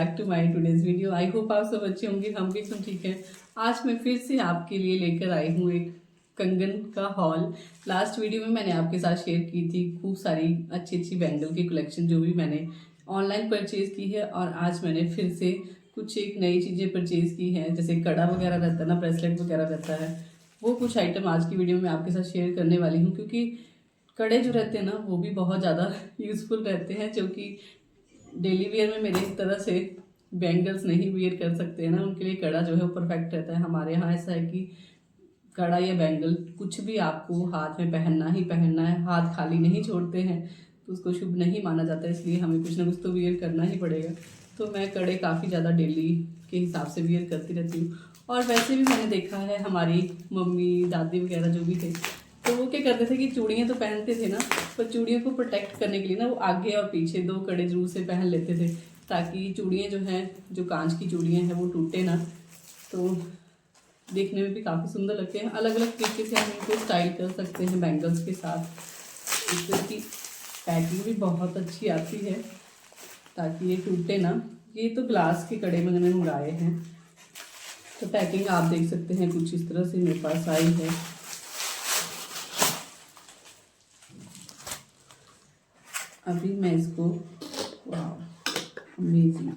Back to my today's video. I hope आप सब अच्छे होंगे, हम भी एकदम ठीक हैं। आज मैं फिर से आपके लिए लेकर आई हूँ एक कंगन का हॉल। लास्ट वीडियो में मैंने आपके साथ शेयर की थी खूब सारी अच्छी अच्छी बैंगल की कलेक्शन जो भी मैंने ऑनलाइन परचेज़ की है, और आज मैंने फिर से कुछ एक नई चीज़ें परचेज़ की हैं, जैसे कड़ा वगैरह रहता है ना, ब्रेसलेट वगैरह रहता है, वो कुछ आइटम आज की वीडियो में आपके साथ शेयर करने वाली हूँ। क्योंकि कड़े जो रहते हैं ना वो भी बहुत ज़्यादा यूज़फुल रहते हैं, जो कि डेली वेयर में मेरे तरह से बैंगल्स नहीं वेयर कर सकते हैं ना, उनके लिए कड़ा जो है वो परफेक्ट रहता है। हमारे यहाँ ऐसा है कि कड़ा या बैंगल कुछ भी आपको हाथ में पहनना ही पहनना है, हाथ खाली नहीं छोड़ते हैं, तो उसको शुभ नहीं माना जाता है, इसलिए हमें कुछ ना कुछ तो वेयर करना ही पड़ेगा। तो मैं कड़े काफ़ी ज़्यादा डेली के हिसाब से वेयर करती रहती हूँ। और वैसे भी मैंने देखा है हमारी मम्मी दादी वगैरह जो भी थे, तो वो क्या करते थे कि चूड़ियाँ तो पहनते थे ना, पर चूड़ियों को प्रोटेक्ट करने के लिए ना वो आगे और पीछे दो कड़े जरूर से पहन लेते थे, ताकि चूड़ियाँ जो हैं, जो कांच की चूड़ियाँ हैं, वो टूटे ना। तो देखने में भी काफ़ी सुंदर लगते हैं। अलग अलग तरीके से हम इनको स्टाइल कर सकते हैं बैंगल्स के साथ। इसकी पैकिंग भी बहुत अच्छी आती है ताकि ये टूटे ना। ये तो ग्लास के कड़े मैंने मंगाए हैं, तो पैकिंग आप देख सकते हैं कुछ इस तरह से मेरे पास आई है। अभी मैं इसको, वाह अमेजिंग,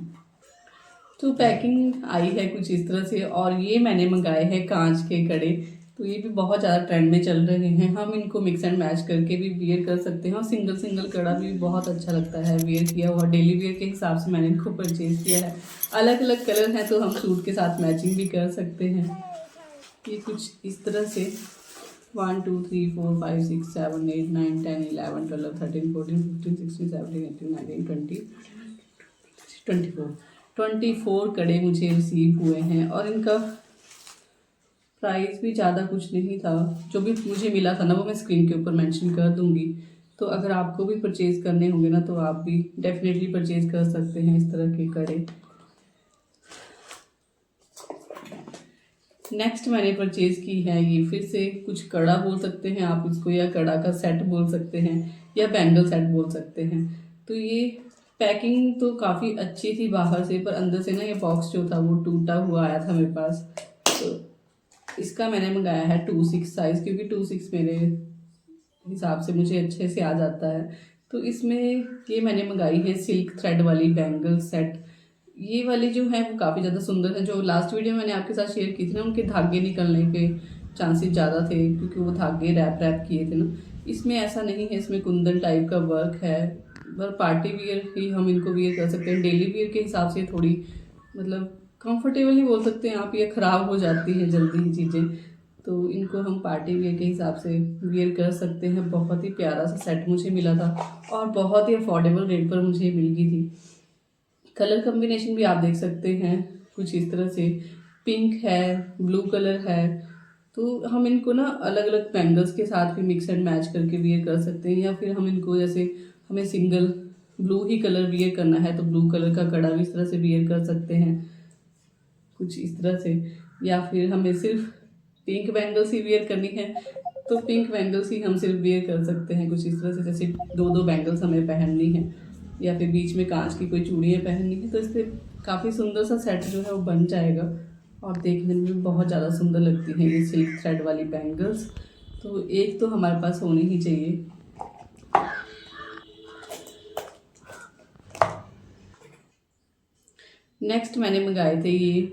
तो पैकिंग आई है कुछ इस तरह से। और ये मैंने मंगाए हैं कांच के कड़े, तो ये भी बहुत ज़्यादा ट्रेंड में चल रहे हैं। हम इनको मिक्स एंड मैच करके भी वियर कर सकते हैं, और सिंगल सिंगल कड़ा भी बहुत अच्छा लगता है वियर किया हुआ। डेली वियर के हिसाब से मैंने इनको परचेज़ किया है। अलग अलग कलर हैं तो हम सूट के साथ मैचिंग भी कर सकते हैं। ये कुछ इस तरह से 1 2 3 4 5 6 7 8 9 10 11 12 13 14 15 16 17 18 19 20 24 कड़े मुझे रिसीव हुए हैं। और इनका प्राइस भी ज़्यादा कुछ नहीं था, जो भी मुझे मिला था ना वो मैं स्क्रीन के ऊपर मेंशन कर दूंगी। तो अगर आपको भी परचेज़ करने होंगे ना, तो आप भी डेफिनेटली परचेज़ कर सकते हैं इस तरह के कड़े। नेक्स्ट मैंने परचेज़ की है ये फिर से कुछ कड़ा बोल सकते हैं आप इसको, या कड़ा का सेट बोल सकते हैं, या बैंगल सेट बोल सकते हैं। तो ये पैकिंग तो काफ़ी अच्छी थी बाहर से, पर अंदर से ना ये बॉक्स जो था वो टूटा हुआ आया था मेरे पास। तो इसका मैंने मंगाया है 2/6 साइज़, क्योंकि 2/6 मेरे हिसाब से मुझे अच्छे से आ जाता है। तो इसमें ये मैंने मंगाई है सिल्क थ्रेड वाली बैंगल सेट। ये वाली जो है वो काफ़ी ज़्यादा सुंदर है। जो लास्ट वीडियो मैंने आपके साथ शेयर की थी ना, उनके धागे निकलने के चांसेस ज़्यादा थे, क्योंकि वो धागे रैप किए थे ना। इसमें ऐसा नहीं है, इसमें कुंदन टाइप का वर्क है। पर पार्टी वियर ही हम इनको वियर कर सकते हैं। डेली वियर के हिसाब से थोड़ी मतलब कंफर्टेबल नहीं बोल सकते हैं आप, ये ख़राब हो जाती हैं जल्दी ही चीज़ें, तो इनको हम पार्टी वियर के हिसाब से वियर कर सकते हैं। बहुत ही प्यारा सा सेट मुझे मिला था, और बहुत ही अफोर्डेबल रेट पर मुझे मिल गई थी। कलर कम्बिनेशन भी आप देख सकते हैं कुछ इस तरह से, पिंक है, ब्लू कलर है। तो हम इनको ना अलग अलग बैंगल्स के साथ भी मिक्स एंड मैच करके वियर कर सकते हैं, या फिर हम इनको जैसे हमें सिंगल ब्लू ही कलर वियर करना है तो ब्लू कलर का कड़ा भी इस तरह से वियर कर सकते हैं कुछ इस तरह से। या फिर हमें सिर्फ पिंक बैंगल्स ही वियर करनी है तो पिंक बैंगल्स ही हम सिर्फ वियर कर सकते हैं कुछ इस तरह से। जैसे दो बैंगल्स हमें पहननी है, या फिर बीच में कांच की कोई चूड़ियाँ पहननी है, तो इससे काफ़ी सुंदर सा सेट जो है वो बन जाएगा, और देखने में भी बहुत ज़्यादा सुंदर लगती हैं ये सिल्क थ्रेड वाली बैंगल्स। तो एक तो हमारे पास होनी ही चाहिए। नेक्स्ट मैंने मंगाए थे ये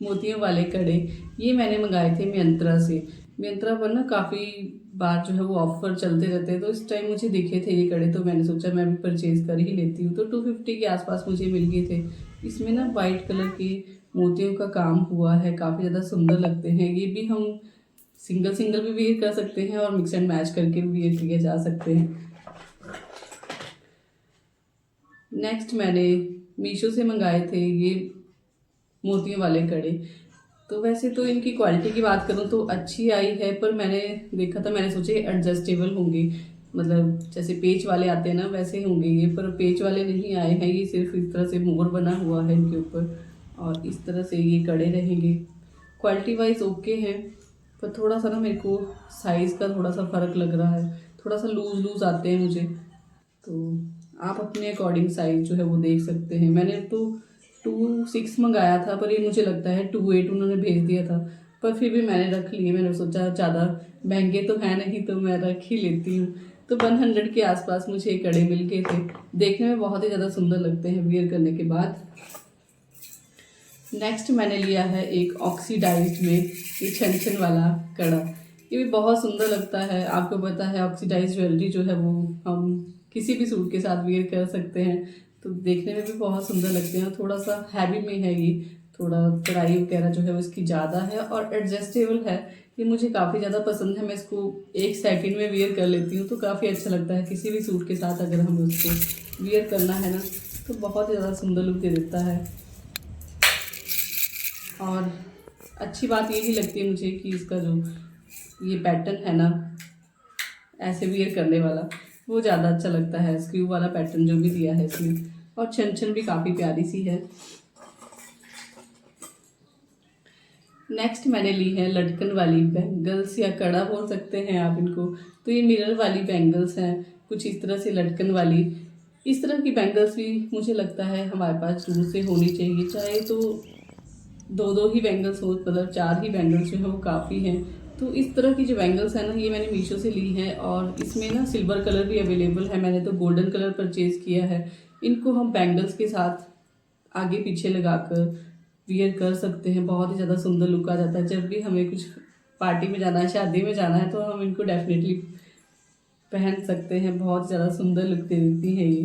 मोतियों वाले कड़े। ये मैंने मंगाए थे मियंत्रा से। मियंत्रा पर ना काफ़ी बार जो है वो ऑफर चलते रहते हैं, तो इस टाइम मुझे दिखे थे ये कड़े, तो मैंने सोचा मैं भी परचेज़ कर ही लेती हूँ। तो 250 के आसपास मुझे मिल गए थे। इसमें ना वाइट कलर के मोतियों का काम हुआ है, काफ़ी ज़्यादा सुंदर लगते हैं। ये भी हम सिंगल सिंगल भी वेयर कर सकते हैं, और मिक्स एंड मैच करके भी वेयर किए जा सकते हैं। नेक्स्ट मैंने मीशो से मंगाए थे ये मोतियों वाले कड़े। तो वैसे तो इनकी क्वालिटी की बात करूँ तो अच्छी आई है, पर मैंने देखा था, मैंने सोचे एडजस्टेबल होंगे, मतलब जैसे पेच वाले आते हैं ना वैसे होंगे ये, पर पेच वाले नहीं आए हैं। ये सिर्फ इस तरह से मोर बना हुआ है इनके ऊपर, और इस तरह से ये कड़े रहेंगे। क्वालिटी वाइज ओके हैं, पर थोड़ा सा ना मेरे को साइज़ का थोड़ा सा फ़र्क लग रहा है, थोड़ा सा लूज़ आते हैं मुझे। तो आप अपने अकॉर्डिंग साइज़ जो है वो देख सकते हैं। मैंने तो 26 मंगाया था, पर ये मुझे लगता है 28 उन्होंने भेज दिया था। पर फिर भी मैंने रख लिए, मैंने सोचा ज़्यादा महंगे तो है नहीं तो मैं रख ही लेती हूँ। तो 100 के आसपास मुझे ये कड़े मिल गए थे। देखने में बहुत ही ज़्यादा सुंदर लगते हैं वियर करने के बाद। नेक्स्ट मैंने लिया है एक ऑक्सीडाइज्ड में ये छन वाला कड़ा। ये भी बहुत सुंदर लगता है। आपको पता है ऑक्सीडाइज्ड ज्वेलरी जो है वो हम किसी भी सूट के साथ वियर कर सकते हैं, तो देखने में भी बहुत सुंदर लगते हैं। थोड़ा सा हैवी में है ये, थोड़ा कढ़ाई वगैरह जो है वो इसकी ज़्यादा है और एडजस्टेबल है। ये मुझे काफ़ी ज़्यादा पसंद है। मैं इसको 1 सेकंड में वियर कर लेती हूँ, तो काफ़ी अच्छा लगता है। किसी भी सूट के साथ अगर हमें उसको वियर करना है ना, तो बहुत ही ज़्यादा सुंदर लुक दे देता है। और अच्छी बात ये भी लगती है मुझे कि इसका जो ये पैटर्न है ना ऐसे वियर करने वाला, वो ज़्यादा अच्छा लगता है। स्क्रू वाला पैटर्न जो भी दिया है इसमें, और छन भी काफ़ी प्यारी सी है। नेक्स्ट मैंने ली है लटकन वाली बैंगल्स, या कड़ा बोल सकते हैं आप इनको। तो ये मिरर वाली बैंगल्स हैं, कुछ इस तरह से लटकन वाली। इस तरह की बैंगल्स भी मुझे लगता है हमारे पास शुरू से होनी चाहिए, चाहे तो 2-2 ही बैंगल्स हो, मतलब 4 ही बैंगल्स जो है वो काफ़ी हैं। तो इस तरह की जो बैंगल्स है ना, ये मैंने मीशो से ली है, और इसमें ना सिल्वर कलर भी अवेलेबल है। मैंने तो गोल्डन कलर परचेज़ किया है। इनको हम बैंगल्स के साथ आगे पीछे लगाकर वियर कर सकते हैं। बहुत ही ज़्यादा सुंदर लुक आ जाता है। जब भी हमें कुछ पार्टी में जाना है, शादी में जाना है, तो हम इनको डेफिनेटली पहन सकते हैं। बहुत ज़्यादा सुंदर लुक दे देती हैं ये।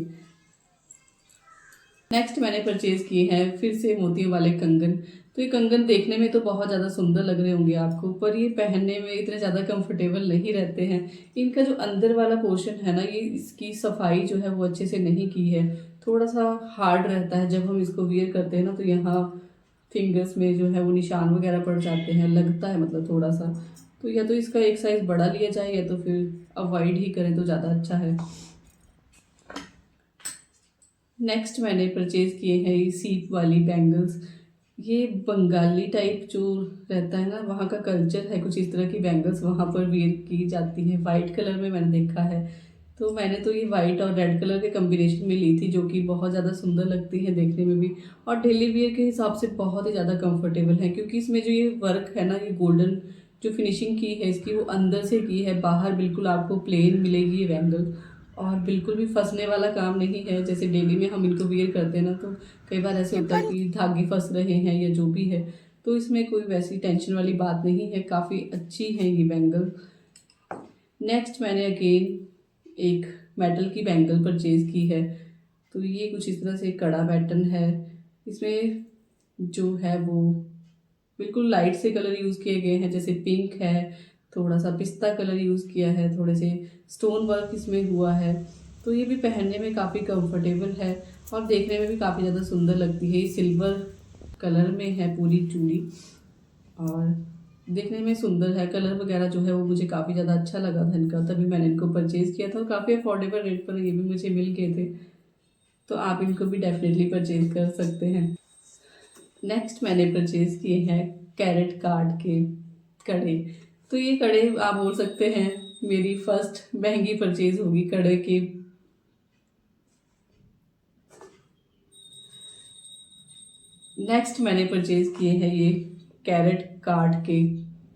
नेक्स्ट मैंने परचेज़ किए हैं फिर से मोतियों वाले कंगन। तो ये कंगन देखने में तो बहुत ज़्यादा सुंदर लग रहे होंगे आपको, पर ये पहनने में इतने ज़्यादा कंफर्टेबल नहीं रहते हैं। इनका जो अंदर वाला पोर्शन है ना, ये इसकी सफाई जो है वो अच्छे से नहीं की है। थोड़ा सा हार्ड रहता है। जब हम इसको वियर करते हैं ना, तो यहाँ फिंगर्स में जो है वो निशान वगैरह पड़ जाते हैं, लगता है मतलब थोड़ा सा। तो या तो इसका एक साइज़ बड़ा लिया जाए, या तो फिर अवॉइड ही करें तो ज़्यादा अच्छा है। नेक्स्ट मैंने परचेज़ किए हैं ये सीप वाली बैंगल्स। ये बंगाली टाइप जो रहता है ना, वहाँ का कल्चर है, कुछ इस तरह की बैंगल्स वहाँ पर वियर की जाती हैं। वाइट कलर में मैंने देखा है, तो मैंने तो ये वाइट और रेड कलर के कॉम्बिनेशन में ली थी, जो कि बहुत ज़्यादा सुंदर लगती है देखने में भी, और डेली वियर के हिसाब से बहुत ही ज़्यादा कंफर्टेबल है। क्योंकि इसमें जो ये वर्क है ना, ये गोल्डन जो फिनिशिंग की है इसकी, वो अंदर से की है, बाहर बिल्कुल आपको प्लेन मिलेगी ये बैंगल। और बिल्कुल भी फंसने वाला काम नहीं है। जैसे डेली में हम इनको वियर करते हैं ना, तो कई बार ऐसे होता है कि धागे फंस रहे हैं या जो भी है, तो इसमें कोई वैसी टेंशन वाली बात नहीं है। काफ़ी अच्छी है ये बैंगल। नेक्स्ट मैंने अगेन एक मेटल की बैंगल परचेज़ की है। तो ये कुछ इस तरह से कड़ा पैटर्न है। इसमें जो है वो बिल्कुल लाइट से कलर यूज़ किए गए हैं, जैसे पिंक है, थोड़ा सा पिस्ता कलर यूज़ किया है, थोड़े से स्टोन वर्क इसमें हुआ है। तो ये भी पहनने में काफ़ी कंफर्टेबल है और देखने में भी काफ़ी ज़्यादा सुंदर लगती है। ये सिल्वर कलर में है पूरी चूड़ी, और देखने में सुंदर है। कलर वगैरह जो है वो मुझे काफ़ी ज़्यादा अच्छा लगा था इनका, तभी मैंने इनको परचेज़ किया था। और काफ़ी अफोर्डेबल रेट पर ये भी मुझे मिल गए थे, तो आप इनको भी डेफिनेटली परचेज़ कर सकते हैं। नेक्स्ट मैंने परचेज़ किए हैं कैरेट कार्ड के कड़े। तो ये कड़े आप बोल सकते हैं मेरी फर्स्ट महंगी परचेज़ होगी कड़े की। नेक्स्ट मैंने परचेज़ किए हैं ये कैरेट कार्ड के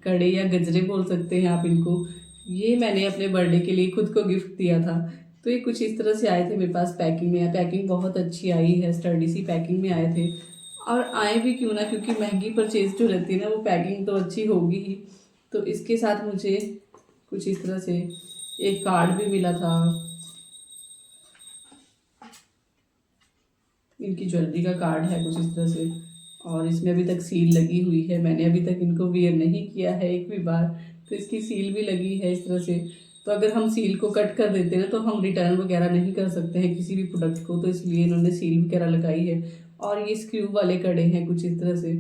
कड़े, या गजरे बोल सकते हैं आप इनको। ये मैंने अपने बर्थडे के लिए खुद को गिफ्ट दिया था। तो ये कुछ इस तरह से आए थे मेरे पास पैकिंग में। पैकिंग बहुत अच्छी आई है, स्टडी सी पैकिंग में आए थे। और आए भी क्यों ना, क्योंकि महंगी परचेज जो रहती है ना, वो पैकिंग तो अच्छी होगी ही। तो इसके साथ मुझे कुछ इस तरह से एक कार्ड भी मिला था। इनकी ज्वेलरी का कार्ड है कुछ इस तरह से, और इसमें अभी तक सील लगी हुई है। मैंने अभी तक इनको वियर नहीं किया है एक भी बार, तो इसकी सील भी लगी है इस तरह से। तो अगर हम सील को कट कर देते हैं ना, तो हम रिटर्न वगैरह नहीं कर सकते हैं किसी भी प्रोडक्ट को, तो इसलिए इन्होंने सील वगैरह लगाई है। और ये स्क्रू वाले कड़े हैं कुछ इस तरह से।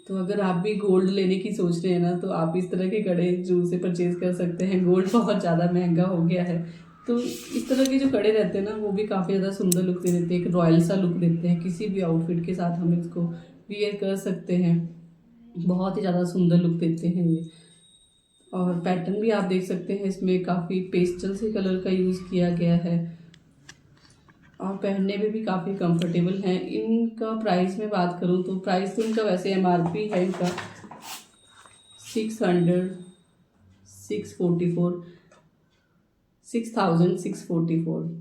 तो अगर आप भी गोल्ड लेने की सोच रहे हैं ना, तो आप इस तरह के कड़े जरूर से परचेज कर सकते हैं। गोल्ड बहुत ज़्यादा महंगा हो गया है, तो इस तरह के जो कड़े रहते हैं ना, वो भी काफ़ी ज़्यादा सुंदर लुक दे देते हैं, एक रॉयल सा लुक देते हैं। किसी भी आउटफिट के साथ हम इसको वियर कर सकते हैं, बहुत ही ज़्यादा सुंदर लुक देते हैं ये। और पैटर्न भी आप देख सकते हैं, इसमें काफ़ी पेस्टल से कलर का यूज़ किया गया है। और पहनने में भी काफ़ी कंफर्टेबल हैं। इनका प्राइस में बात करूँ तो प्राइस तो इनका वैसे MRP है इनका 644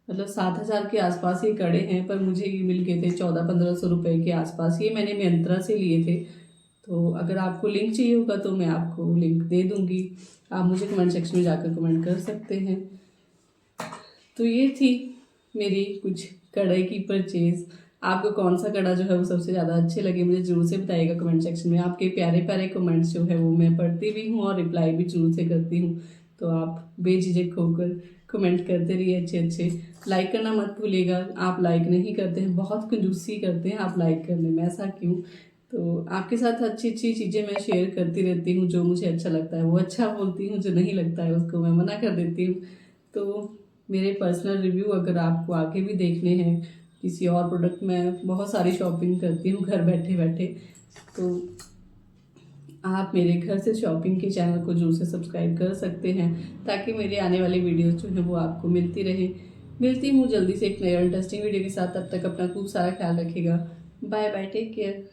मतलब 7,000 के आसपास ये कड़े हैं, पर मुझे ये मिल गए थे 1400-1500 रुपये के आसपास। ये मैंने मिंत्रा से लिए थे। तो अगर आपको लिंक चाहिए होगा तो मैं आपको लिंक दे दूँगी, आप मुझे कमेंट सेक्शन में जाकर कमेंट कर सकते हैं। तो ये थी मेरी कुछ कढ़ाई की परचेज़। आपको कौन सा कड़ा जो है वो सबसे ज़्यादा अच्छे लगे मुझे ज़रूर से बताइएगा कमेंट सेक्शन में। आपके प्यारे प्यारे कमेंट्स जो है वो मैं पढ़ती भी हूँ और रिप्लाई भी ज़रूर से करती हूँ। तो आप बेझिझक होकर कमेंट करते रहिए अच्छे अच्छे। लाइक करना मत भूलिएगा, आप लाइक नहीं करते हैं, बहुत कंजूसी करते हैं आप लाइक करने में, ऐसा क्यों? तो आपके साथ अच्छी अच्छी चीज़ें मैं शेयर करती रहती हूँ। जो मुझे अच्छा लगता है वो अच्छा बोलती हूँ, जो नहीं लगता है उसको मैं मना कर देती हूँ। तो मेरे पर्सनल रिव्यू अगर आपको आगे भी देखने हैं किसी और प्रोडक्ट में, बहुत सारी शॉपिंग करती हूँ घर बैठे बैठे, तो आप मेरे घर से शॉपिंग के चैनल को जरूर से सब्सक्राइब कर सकते हैं, ताकि मेरे आने वाली वीडियोस जो है वो आपको मिलती रहे। मिलती हूँ जल्दी से एक नया इंटरेस्टिंग वीडियो के साथ। तब तक अपना खूब सारा ख्याल रखिएगा। Bye bye, take care.